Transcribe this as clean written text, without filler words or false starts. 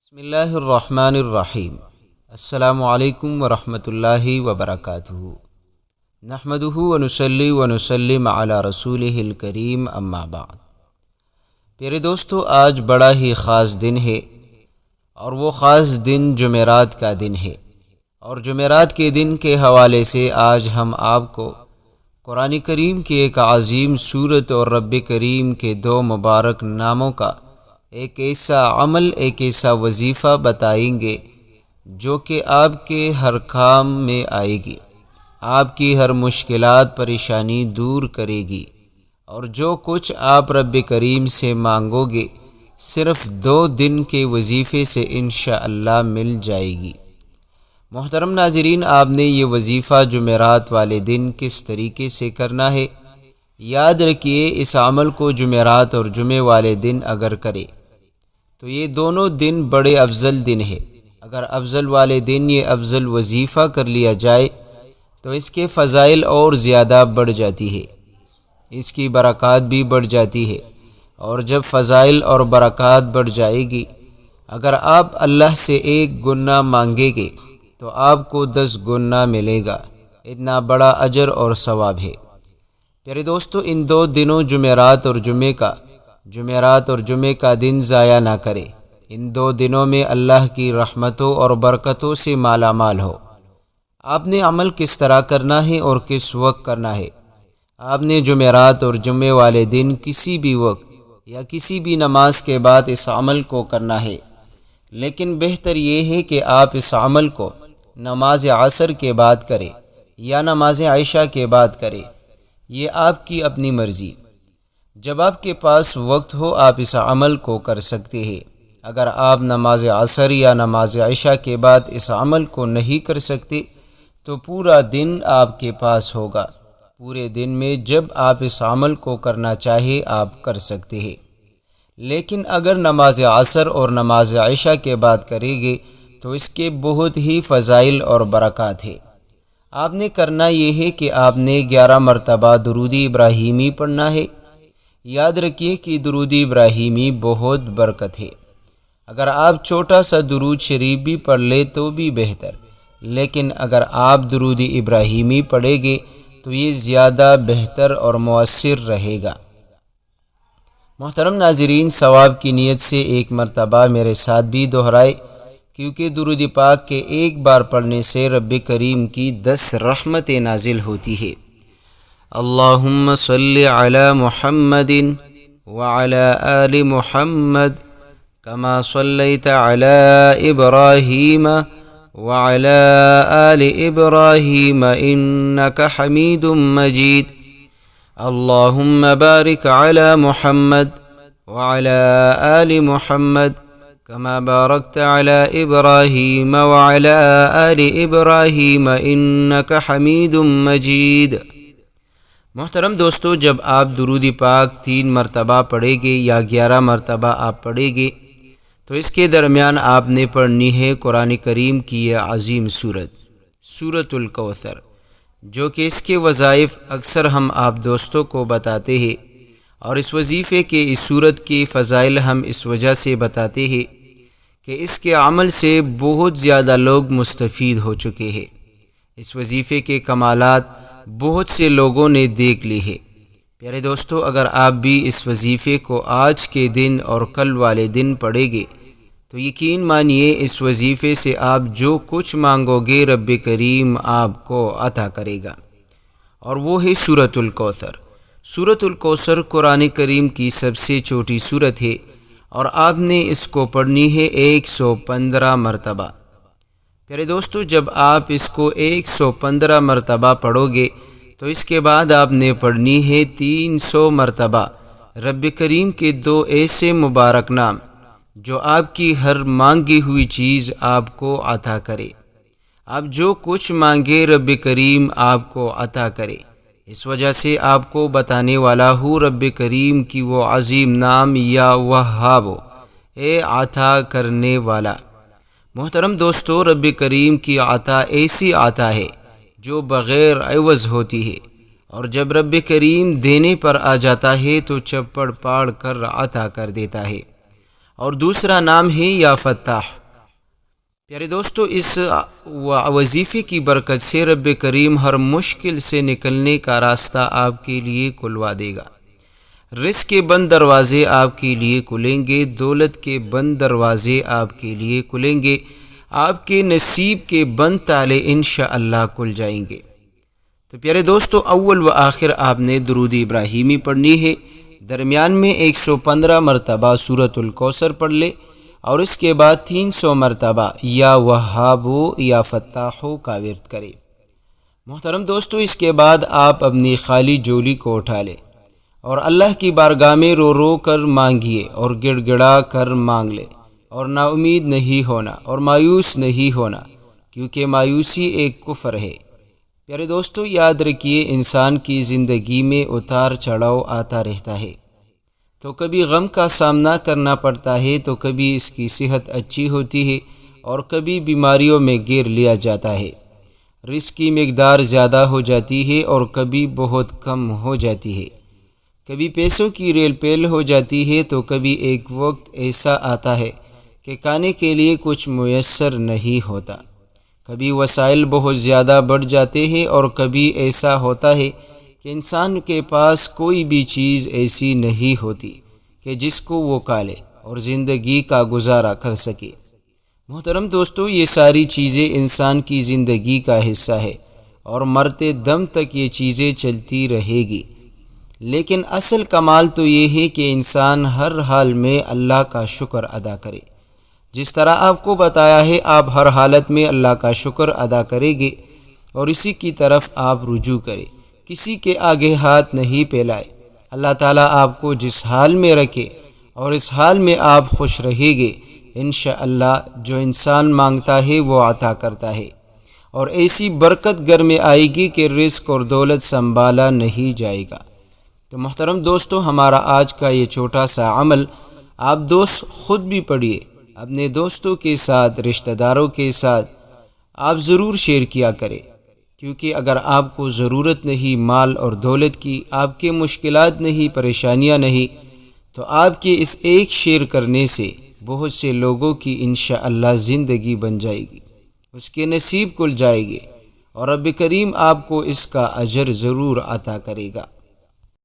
بسم اللہ الرحمن الرحیم۔ السلام علیکم ورحمۃ اللہ وبرکاتہ۔ نحمدہ ونصلی ونسلم علی رسولہ الکریم، اما بعد۔ پیارے دوستو، آج بڑا ہی خاص دن ہے، اور وہ خاص دن جمعرات کا دن ہے، اور جمعرات کے دن کے حوالے سے آج ہم آپ کو قرآن کریم کی ایک عظیم سورت اور رب کریم کے دو مبارک ناموں کا ایک ایسا عمل، ایک ایسا وظیفہ بتائیں گے جو کہ آپ کے ہر کام میں آئے گی، آپ کی ہر مشکلات پریشانی دور کرے گی، اور جو کچھ آپ رب کریم سے مانگو گے صرف 2 دن کے وظیفے سے انشاءاللہ مل جائے گی۔ محترم ناظرین، آپ نے یہ وظیفہ جمعرات والے دن کس طریقے سے کرنا ہے؟ یاد رکھیے، اس عمل کو جمعرات اور جمعے والے دن اگر کرے تو یہ دونوں دن بڑے افضل دن ہے۔ اگر افضل والے دن یہ افضل وظیفہ کر لیا جائے تو اس کے فضائل اور زیادہ بڑھ جاتی ہے، اس کی برکات بھی بڑھ جاتی ہے، اور جب فضائل اور برکات بڑھ جائے گی، اگر آپ اللہ سے 1 گنا مانگیں گے تو آپ کو 10 گنا ملے گا۔ اتنا بڑا اجر اور ثواب ہے۔ پیارے دوستو، ان 2 دنوں جمعرات اور جمعے کا دن ضائع نہ کرے۔ ان 2 دنوں میں اللہ کی رحمتوں اور برکتوں سے مالا مال ہو۔ آپ نے عمل کس طرح کرنا ہے اور کس وقت کرنا ہے؟ آپ نے جمعرات اور جمعے والے دن کسی بھی وقت یا کسی بھی نماز کے بعد اس عمل کو کرنا ہے، لیکن بہتر یہ ہے کہ آپ اس عمل کو نماز عصر کے بعد کریں یا نماز عشاء کے بعد کریں، یہ آپ کی اپنی مرضی۔ جب آپ کے پاس وقت ہو آپ اس عمل کو کر سکتے ہیں۔ اگر آپ نماز عصر یا نماز عشاء کے بعد اس عمل کو نہیں کر سکتے تو پورا دن آپ کے پاس ہوگا۔ پورے دن میں جب آپ اس عمل کو کرنا چاہے آپ کر سکتے ہیں، لیکن اگر نماز عصر اور نماز عشاء کے بعد کریں گے تو اس کے بہت ہی فضائل اور برکات ہیں۔ آپ نے کرنا یہ ہے کہ آپ نے 11 مرتبہ درود ابراہیمی پڑھنا ہے۔ یاد رکھیے کہ درود ابراہیمی بہت برکت ہے۔ اگر آپ چھوٹا سا درود شریف بھی پڑھ لے تو بھی بہتر، لیکن اگر آپ درود ابراہیمی پڑھیں گے تو یہ زیادہ بہتر اور مؤثر رہے گا۔ محترم ناظرین، ثواب کی نیت سے 1 مرتبہ میرے ساتھ بھی دہرائے، کیونکہ درود پاک کے 1 بار پڑھنے سے رب کریم کی 10 رحمتیں نازل ہوتی ہے۔ اللہم صلی علی محمد وعلی آل محمد کما صلیت علی ابراہیم وعلی آل ابراہیم انک حمید مجید۔ اللہم بارک علی محمد وعلی آل محمد کما بارکت علی ابراہیم وعلی آل ابراہیم انک حمید مجید۔ محترم دوستو، جب آپ درود پاک 3 مرتبہ پڑھیں گے یا 11 مرتبہ آپ پڑھیں گے تو اس کے درمیان آپ نے پڑھنی ہے قرآن کریم کی یہ عظیم سورت الکوثر، جو کہ اس کے وظائف اکثر ہم آپ دوستوں کو بتاتے ہیں، اور اس وظیفے کے اس سورت کی فضائل ہم اس وجہ سے بتاتے ہیں کہ اس کے عمل سے بہت زیادہ لوگ مستفید ہو چکے ہیں۔ اس وظیفے کے کمالات بہت سے لوگوں نے دیکھ لی ہے۔ پیارے دوستو، اگر آپ بھی اس وظیفے کو آج کے دن اور کل والے دن پڑھیں گے تو یقین مانیے اس وظیفے سے آپ جو کچھ مانگو گے رب کریم آپ کو عطا کرے گا، اور وہ ہے سورت الکوثر۔ سورت الکوثر قرآن کریم کی سب سے چھوٹی سورت ہے، اور آپ نے اس کو پڑھنی ہے 115 مرتبہ۔ پیارے دوستو، جب آپ اس کو 115 مرتبہ پڑھو گے تو اس کے بعد آپ نے پڑھنی ہے 300 مرتبہ رب کریم کے 2 ایسے مبارک نام جو آپ کی ہر مانگی ہوئی چیز آپ کو عطا کرے۔ آپ جو کچھ مانگے رب کریم آپ کو عطا کرے۔ اس وجہ سے آپ کو بتانے والا ہوں رب کریم کی وہ عظیم نام، یا وہاب، اے عطا کرنے والا۔ محترم دوستو، رب کریم کی عطا ایسی عطا ہے جو بغیر عوض ہوتی ہے، اور جب رب کریم دینے پر آ جاتا ہے تو چپڑ پاڑ کر عطا کر دیتا ہے۔ اور دوسرا نام ہے یا فتاح۔ پیارے دوستو، اس وظیفے کی برکت سے رب کریم ہر مشکل سے نکلنے کا راستہ آپ کے لیے کھلوا دے گا۔ رزق کے بند دروازے آپ کے لیے کھلیں گے، دولت کے بند دروازے آپ کے لیے کھلیں گے، آپ کے نصیب کے بند تالے انشاءاللہ کھل جائیں گے۔ تو پیارے دوستو، اول و آخر آپ نے درود ابراہیمی پڑھنی ہے، درمیان میں 115 مرتبہ سورۃ الکوثر پڑھ لے، اور اس کے بعد 300 مرتبہ یا وہابو یا فتاحو کا ورد کرے۔ محترم دوستو، اس کے بعد آپ اپنی خالی جولی کو اٹھا لیں اور اللہ کی بارگاہ میں رو رو کر مانگیے اور گڑ گڑا کر مانگ لے، اور نا امید نہیں ہونا اور مایوس نہیں ہونا، کیونکہ مایوسی ایک کفر ہے۔ پیارے دوستو، یاد رکھیے، انسان کی زندگی میں اتار چڑھاؤ آتا رہتا ہے، تو کبھی غم کا سامنا کرنا پڑتا ہے، تو کبھی اس کی صحت اچھی ہوتی ہے اور کبھی بیماریوں میں گھیر لیا جاتا ہے، رزق کی مقدار زیادہ ہو جاتی ہے اور کبھی بہت کم ہو جاتی ہے، کبھی پیسوں کی ریل پیل ہو جاتی ہے، تو کبھی ایک وقت ایسا آتا ہے کہ کھانے کے لیے کچھ میسر نہیں ہوتا، کبھی وسائل بہت زیادہ بڑھ جاتے ہیں، اور کبھی ایسا ہوتا ہے کہ انسان کے پاس کوئی بھی چیز ایسی نہیں ہوتی کہ جس کو وہ کھا لے اور زندگی کا گزارا کر سکے۔ محترم دوستو، یہ ساری چیزیں انسان کی زندگی کا حصہ ہے اور مرتے دم تک یہ چیزیں چلتی رہے گی، لیکن اصل کمال تو یہ ہے کہ انسان ہر حال میں اللہ کا شکر ادا کرے۔ جس طرح آپ کو بتایا ہے، آپ ہر حالت میں اللہ کا شکر ادا کریں گے اور اسی کی طرف آپ رجوع کریں، کسی کے آگے ہاتھ نہیں پھیلائے۔ اللہ تعالیٰ آپ کو جس حال میں رکھے اور اس حال میں آپ خوش رہیں گے، انشاءاللہ جو انسان مانگتا ہے وہ عطا کرتا ہے، اور ایسی برکت گھر میں آئے گی کہ رزق اور دولت سنبھالا نہیں جائے گا۔ تو محترم دوستو، ہمارا آج کا یہ چھوٹا سا عمل آپ دوست خود بھی پڑھیے، اپنے دوستوں کے ساتھ، رشتہ داروں کے ساتھ آپ ضرور شیئر کیا کریں، کیونکہ اگر آپ کو ضرورت نہیں مال اور دولت کی، آپ کے مشکلات نہیں، پریشانیاں نہیں، تو آپ کے اس ایک شیئر کرنے سے بہت سے لوگوں کی انشاءاللہ زندگی بن جائے گی، اس کے نصیب کھل جائے گے، اور رب کریم آپ کو اس کا اجر ضرور عطا کرے گا۔